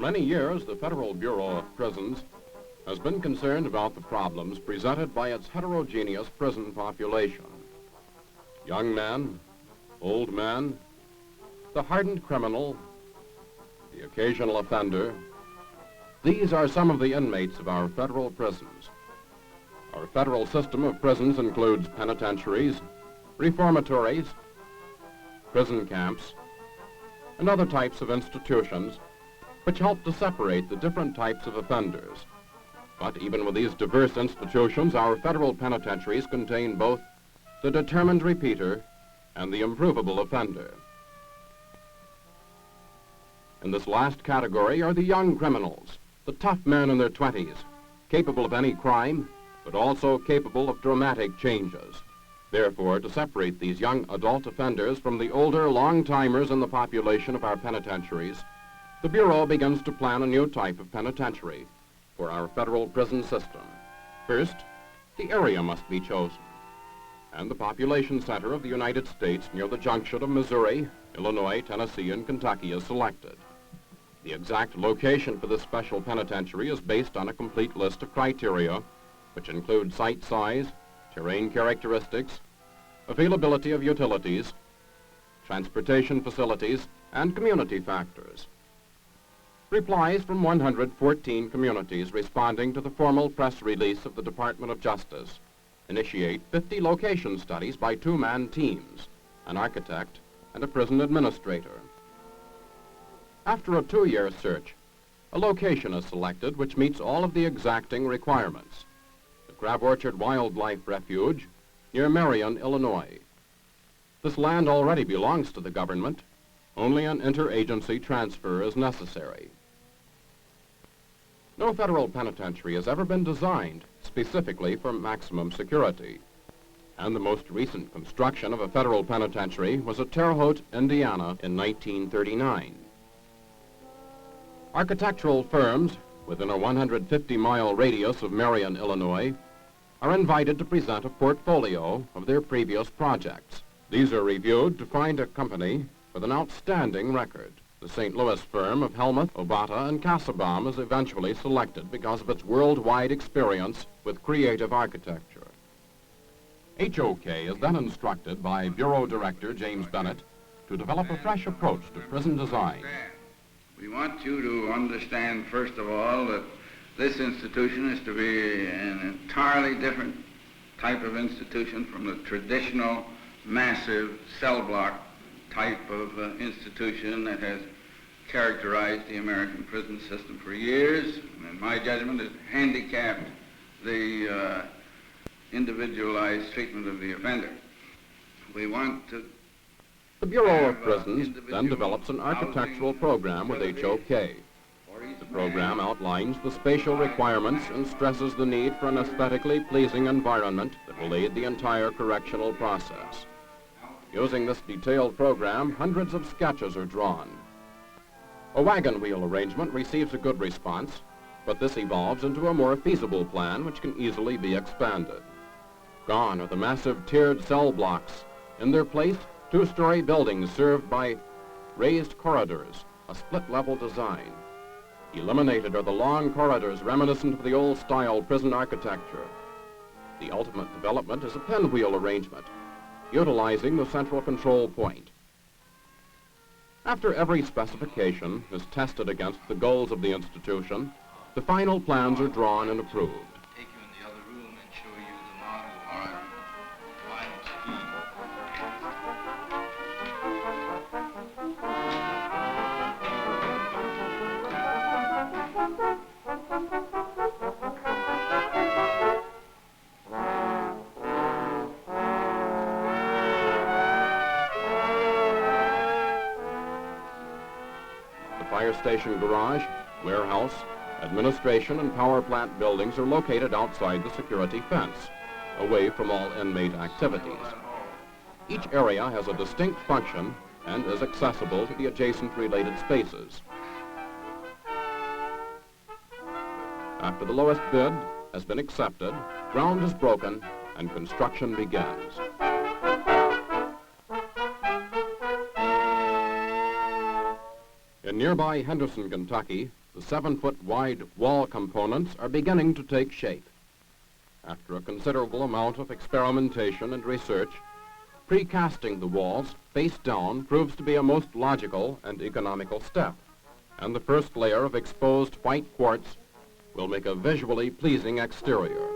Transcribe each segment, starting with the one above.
many years, the Federal Bureau of Prisons has been concerned about the problems presented by its heterogeneous prison population. Young men, old men, the hardened criminal, the occasional offender, these are some of the inmates of our federal prisons. Our federal system of prisons includes penitentiaries, reformatories, prison camps, and other types of institutions which help to separate the different types of offenders. But even with these diverse institutions, our federal penitentiaries contain both the determined repeater and the improvable offender. In this last category are the young criminals, the tough men in their 20s, capable of any crime, but also capable of dramatic changes. Therefore, to separate these young adult offenders from the older long-timers in the population of our penitentiaries, the Bureau begins to plan a new type of penitentiary for our federal prison system. First, the area must be chosen, and the population center of the United States near the junction of Missouri, Illinois, Tennessee, and Kentucky is selected. The exact location for this special penitentiary is based on a complete list of criteria, which include site size, terrain characteristics, availability of utilities, transportation facilities, and community factors. Replies from 114 communities responding to the formal press release of the Department of Justice initiate 50 location studies by two-man teams, an architect and a prison administrator. After a 2-year search, a location is selected which meets all of the exacting requirements. Crab Orchard Wildlife Refuge near Miriam, Illinois. This land already belongs to the government. Only an interagency transfer is necessary. No federal penitentiary has ever been designed specifically for maximum security. And the most recent construction of a federal penitentiary was at Terre Haute, Indiana in 1939. Architectural firms within a 150-mile radius of Miriam, Illinois, are invited to present a portfolio of their previous projects. These are reviewed to find a company with an outstanding record. The St. Louis firm of Helmuth, Obata, and Kassebaum is eventually selected because of its worldwide experience with creative architecture. HOK is then instructed by Bureau Director James Bennett to develop a fresh approach to prison design. We want you to understand, first of all, that this institution is to be an entirely different type of institution from the traditional massive cell block type of institution that has characterized the American prison system for years, and in my judgment has handicapped the individualized treatment of the offender. We want to The Bureau of Prisons then develops an architectural program with HOK. The program outlines the spatial requirements and stresses the need for an aesthetically pleasing environment that will aid the entire correctional process. Using this detailed program, hundreds of sketches are drawn. A wagon wheel arrangement receives a good response, but this evolves into a more feasible plan which can easily be expanded. Gone are the massive tiered cell blocks. In their place, 2-story buildings served by raised corridors, a split-level design. Eliminated are the long corridors reminiscent of the old-style prison architecture. The ultimate development is a pinwheel arrangement, utilizing the central control point. After every specification is tested against the goals of the institution, the final plans are drawn and approved. Take you in the other room and show you the model final scheme. Fire station garage, warehouse, administration, and power plant buildings are located outside the security fence, away from all inmate activities. Each area has a distinct function and is accessible to the adjacent related spaces. After the lowest bid has been accepted, ground is broken and construction begins. In nearby Henderson, Kentucky, The 7-foot wide wall components are beginning to take shape. After a considerable amount of experimentation and research, precasting the walls face down proves to be a most logical and economical step, and the first layer of exposed white quartz will make a visually pleasing exterior.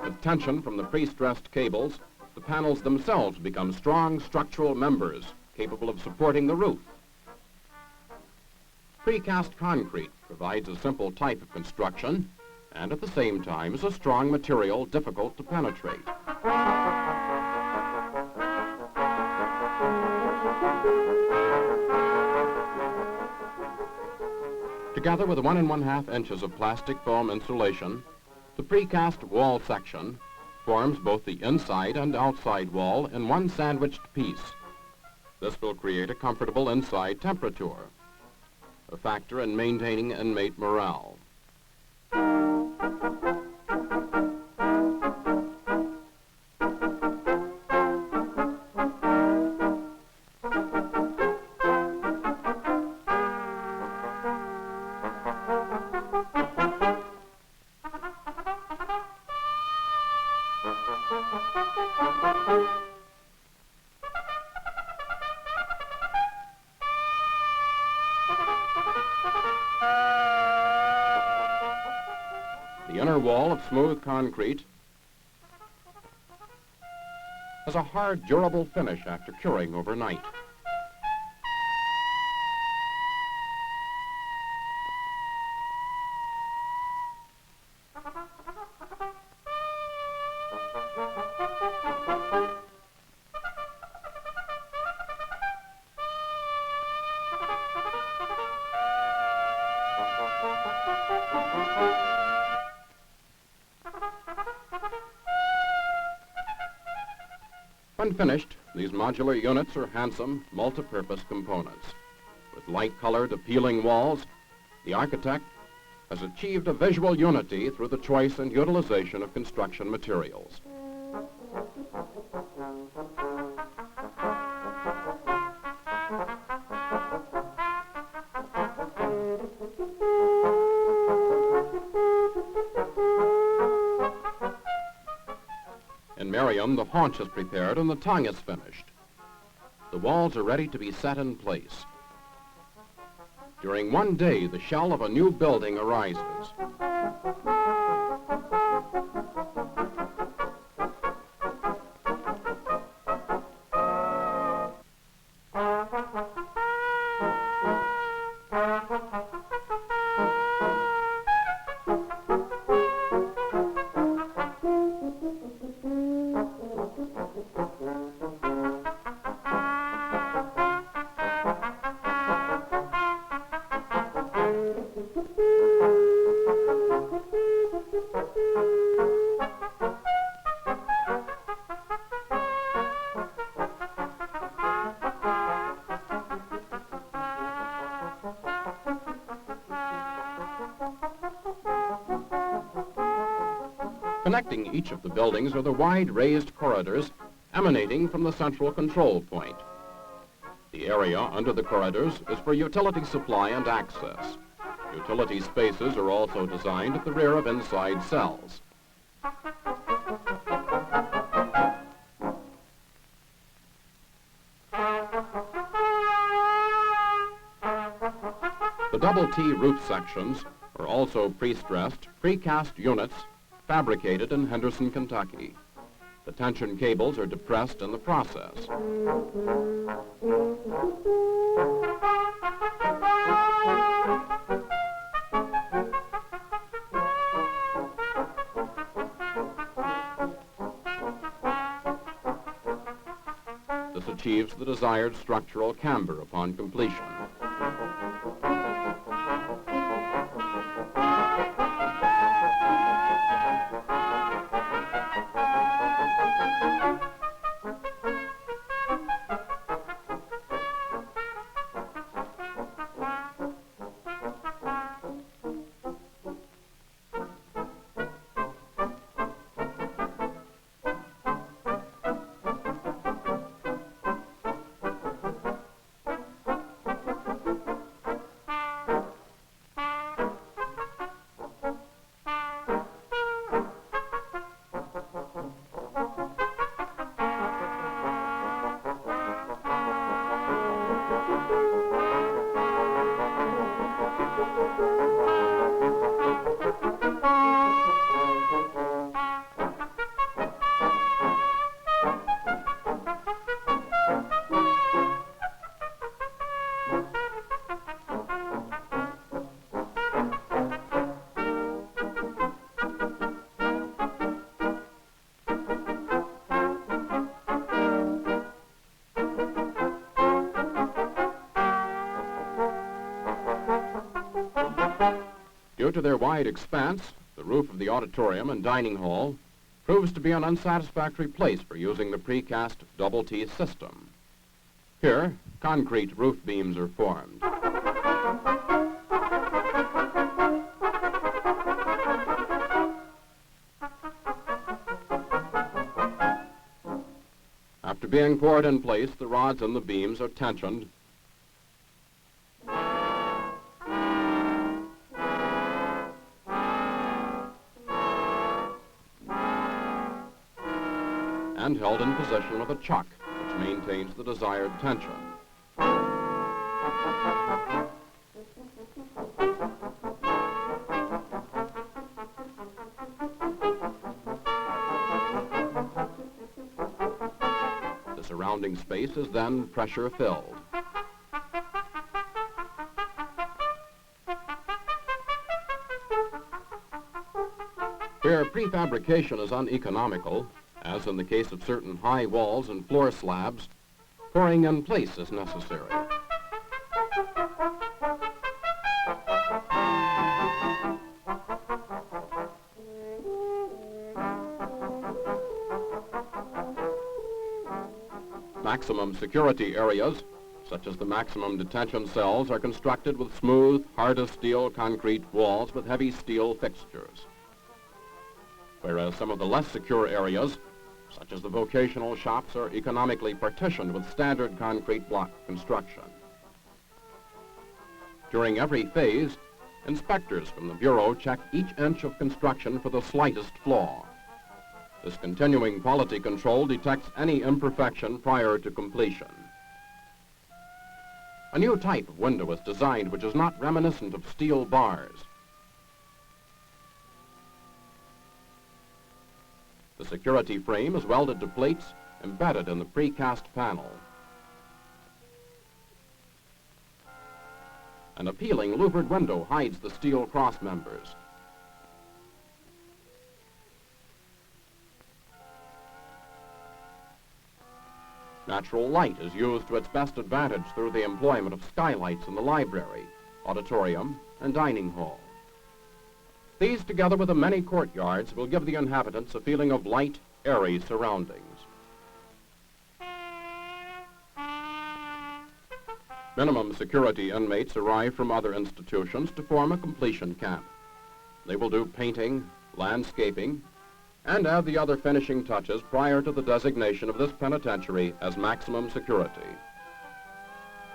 With tension from the pre-stressed cables, the panels themselves become strong structural members capable of supporting the roof. Precast concrete provides a simple type of construction and at the same time is a strong material difficult to penetrate. Together with 1 1/2 inches of plastic foam insulation, the precast wall section forms both the inside and outside wall in one sandwiched piece. This will create a comfortable inside temperature, a factor in maintaining inmate morale. The inner wall of smooth concrete has a hard, durable finish after curing overnight. When finished, these modular units are handsome, multi-purpose components. With light-colored, appealing walls, the architect has achieved a visual unity through the choice and utilization of construction materials. In Miriam, the haunch is prepared and the tongue is finished. The walls are ready to be set in place. During one day, the shell of a new building arises. Connecting each of the buildings are the wide raised corridors emanating from the central control point. The area under the corridors is for utility supply and access. Utility spaces are also designed at the rear of inside cells. The double T roof sections are also pre-stressed, precast units fabricated in Henderson, Kentucky. The tension cables are depressed in the process. apparatus achieves the desired structural camber upon completion. Due to their wide expanse, the roof of the auditorium and dining hall proves to be an unsatisfactory place for using the precast double T system. Here, concrete roof beams are formed. After being poured in place, the rods and the beams are tensioned and held in position with a chuck, which maintains the desired tension. The surrounding space is then pressure filled. Where prefabrication is uneconomical, as in the case of certain high walls and floor slabs, pouring in place is necessary. Maximum security areas, such as the maximum detention cells, are constructed with smooth, hardest steel concrete walls with heavy steel fixtures. Whereas some of the less secure areas, such as the vocational shops, are economically partitioned with standard concrete block construction. During every phase, inspectors from the Bureau check each inch of construction for the slightest flaw. This continuing quality control detects any imperfection prior to completion. A new type of window is designed which is not reminiscent of steel bars. The security frame is welded to plates embedded in the precast panel. An appealing louvered window hides the steel cross members. Natural light is used to its best advantage through the employment of skylights in the library, auditorium, and dining hall. These, together with the many courtyards, will give the inhabitants a feeling of light, airy surroundings. Minimum security inmates arrive from other institutions to form a completion camp. They will do painting, landscaping, and add the other finishing touches prior to the designation of this penitentiary as maximum security.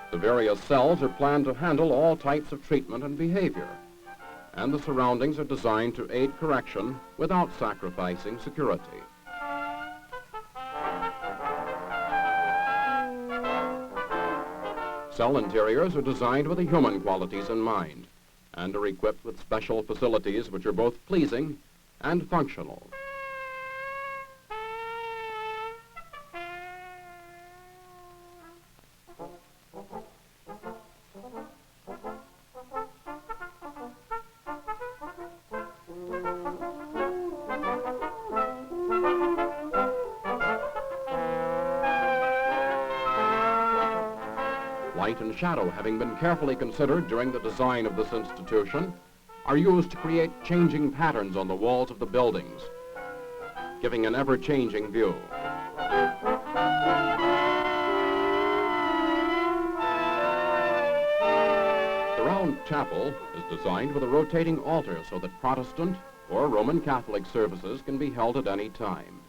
The various cells are planned to handle all types of treatment and behavior, and the surroundings are designed to aid correction without sacrificing security. Cell interiors are designed with the human qualities in mind and are equipped with special facilities which are both pleasing and functional. light and shadow having been carefully considered during the design of this institution, are used to create changing patterns on the walls of the buildings, giving an ever-changing view. The round chapel is designed with a rotating altar so that Protestant or Roman Catholic services can be held at any time.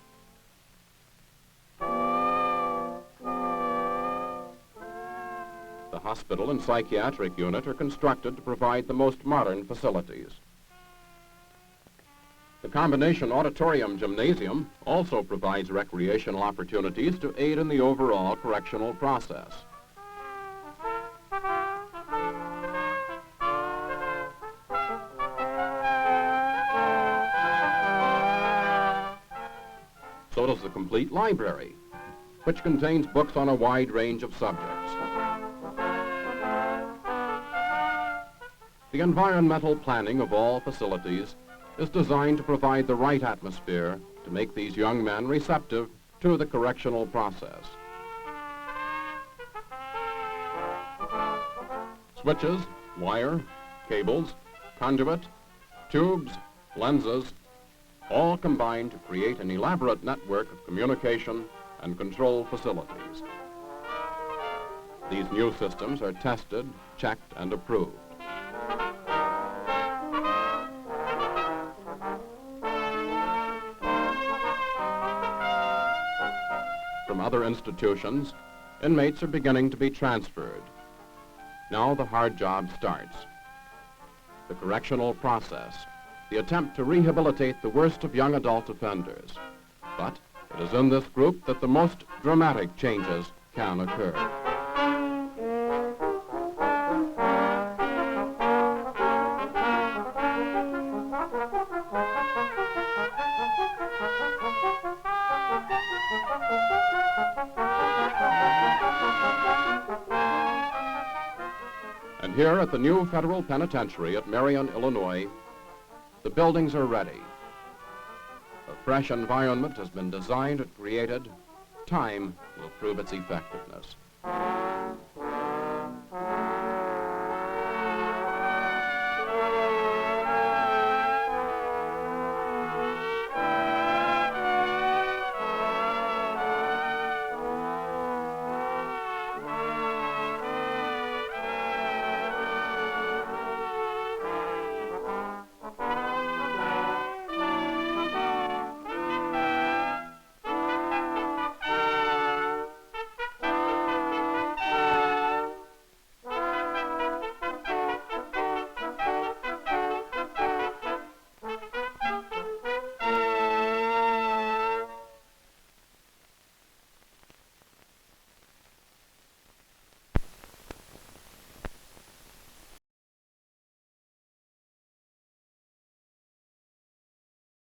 The hospital and psychiatric unit are constructed to provide the most modern facilities. The combination auditorium gymnasium also provides recreational opportunities to aid in the overall correctional process. So does the complete library, which contains books on a wide range of subjects. The environmental planning of all facilities is designed to provide the right atmosphere to make these young men receptive to the correctional process. Switches, wire, cables, conduit, tubes, lenses, all combine to create an elaborate network of communication and control facilities. These new systems are tested, checked, and approved. From other institutions, inmates are beginning to be transferred. Now the hard job starts. The correctional process, the attempt to rehabilitate the worst of young adult offenders. But it is in this group that the most dramatic changes can occur. And here at the new federal penitentiary at Miriam, Illinois, the buildings are ready. A fresh environment has been designed and created. Time will prove its effectiveness.